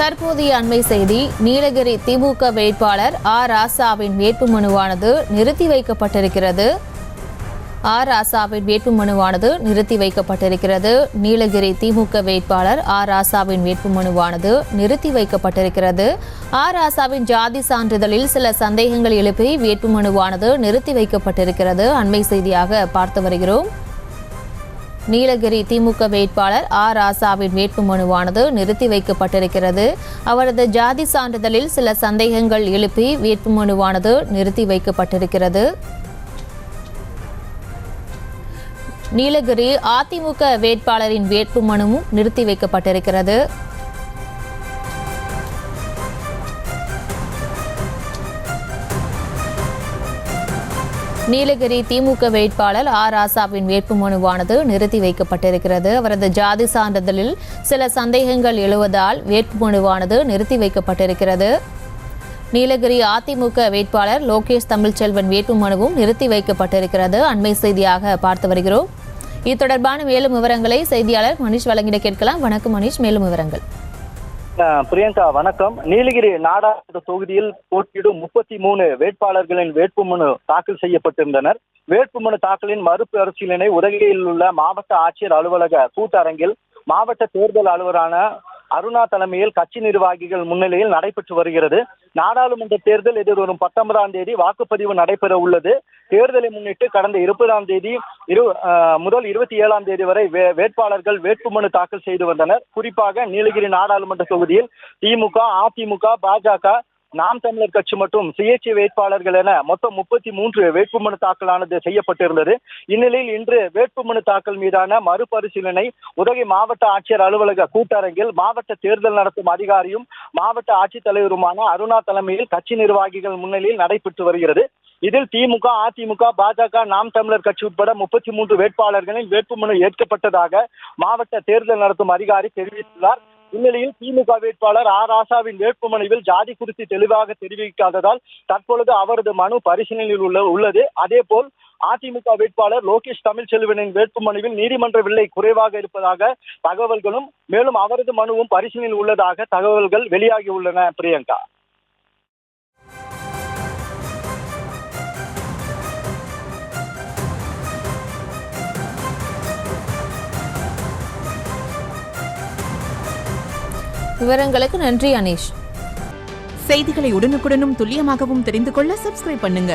தற்போதைய அண்மை செய்தி. நீலகிரி திமுக வேட்பாளர் ராசாவின் வேட்புமனுவானது நிறுத்தி வைக்கப்பட்டிருக்கிறது. ராசாவின் வேட்புமனுவானது நிறுத்தி வைக்கப்பட்டிருக்கிறது. நீலகிரி திமுக வேட்பாளர் ராசாவின் வேட்புமனுவானது நிறுத்தி வைக்கப்பட்டிருக்கிறது. ராசாவின் ஜாதி சான்றிதழில் சில சந்தேகங்கள் எழுப்பி வேட்புமனுவானது நிறுத்தி வைக்கப்பட்டிருக்கிறது. அண்மை செய்தியாக பார்த்து வருகிறோம். நீலகிரி திமுக வேட்பாளர் ராசாவின் வேட்புமனுவானது நிறுத்தி வைக்கப்பட்டிருக்கிறது. அவரது ஜாதி சான்றிதழில் சில சந்தேகங்கள் எழுப்பி வேட்புமனுவானது நிறுத்தி வைக்கப்பட்டிருக்கிறது. நீலகிரி அதிமுக வேட்பாளரின் வேட்புமனுவும் நிறுத்தி வைக்கப்பட்டிருக்கிறது. நீலகிரி திமுக வேட்பாளர் ராசாவின் வேட்புமனுவானது நிறுத்தி வைக்கப்பட்டிருக்கிறது. அவரது ஜாதி சான்றிதழில் சில சந்தேகங்கள் எழுவதால் வேட்புமனுவானது நிறுத்தி வைக்கப்பட்டிருக்கிறது. நீலகிரி அதிமுக வேட்பாளர் லோகேஷ் தமிழ்ச்செல்வன் வேட்புமனுவும் நிறுத்தி வைக்கப்பட்டிருக்கிறது. அண்மை செய்தியாக பார்த்து வருகிறோம். இது தொடர்பான மேலும் விவரங்களை செய்தியாளர் மணிஷ் வழங்கிட கேட்கலாம். வணக்கம் மணிஷ், மேலும் விவரங்கள். பிரியங்கா வணக்கம். நீலகிரி நாடாளுமன்ற தொகுதியில் போட்டியிடும் 33 வேட்பாளர்களின் வேட்புமனு தாக்கல் செய்யப்பட்டிருந்தனர். வேட்புமனு தாக்கலின் மறுபரிசீலனை உதகையில் உள்ள மாவட்ட ஆட்சியர் அலுவலக கூட்டரங்கில் மாவட்ட தேர்தல் அலுவலரான அருணா தலைமையில் கட்சி நிர்வாகிகள் முன்னிலையில் நடைபெற்று வருகிறது. நாடாளுமன்ற தேர்தல் எதிர்வரும் 19ஆம் தேதி வாக்குப்பதிவு நடைபெற உள்ளது. தேர்தலை முன்னிட்டு கடந்த 20ஆம் தேதி முதல் 27ஆம் தேதி வரை வேட்பாளர்கள் வேட்புமனு தாக்கல் செய்து வந்தனர். குறிப்பாக நீலகிரி நாடாளுமன்ற தொகுதியில் திமுக, அதிமுக, பாஜக, நாம் தமிழர் கட்சி மற்றும் சுயேட்சை வேட்பாளர்கள் என மொத்தம் 33 வேட்புமனு தாக்கலானது செய்யப்பட்டிருந்தது. இந்நிலையில் இன்று வேட்புமனு தாக்கல் மீதான மறுபரிசீலனை உதகை மாவட்ட ஆட்சியர் அலுவலக கூட்டரங்கில் மாவட்ட தேர்தல் நடத்தும் அதிகாரியும் மாவட்ட ஆட்சித்தலைவருமான அருணா தலைமையில் கட்சி நிர்வாகிகள் முன்னிலையில் நடைபெற்று வருகிறது. இதில் திமுக, அதிமுக, பாஜக, நாம் தமிழர் கட்சி உட்பட 33 வேட்பாளர்களின் வேட்புமனு ஏற்கப்பட்டதாக மாவட்ட தேர்தல் நடத்தும் அதிகாரி தெரிவித்துள்ளார். இந்நிலையில் திமுக வேட்பாளர் ராசாவின் வேட்புமனுவில் ஜாதி குறித்து தெளிவாக தெரிவிக்காததால் தற்பொழுது அவரது மனு பரிசீலனையில் உள்ளது. அதேபோல் அதிமுக வேட்பாளர் லோகேஷ் தமிழ்ச்செல்வனின் வேட்புமனுவில் நீதிமன்ற விலை குறைவாக இருப்பதாக தகவல்களும் மேலும் அவரது மனுவும் பரிசீலனையில் உள்ளதாக தகவல்கள் வெளியாகி உள்ளன. பிரியங்கா. விவரங்களுக்கு நன்றி அனீஷ். செய்திகளை உடனுக்குடனும் துல்லியமாகவும் தெரிந்து கொள்ள சப்ஸ்கிரைப் பண்ணுங்க.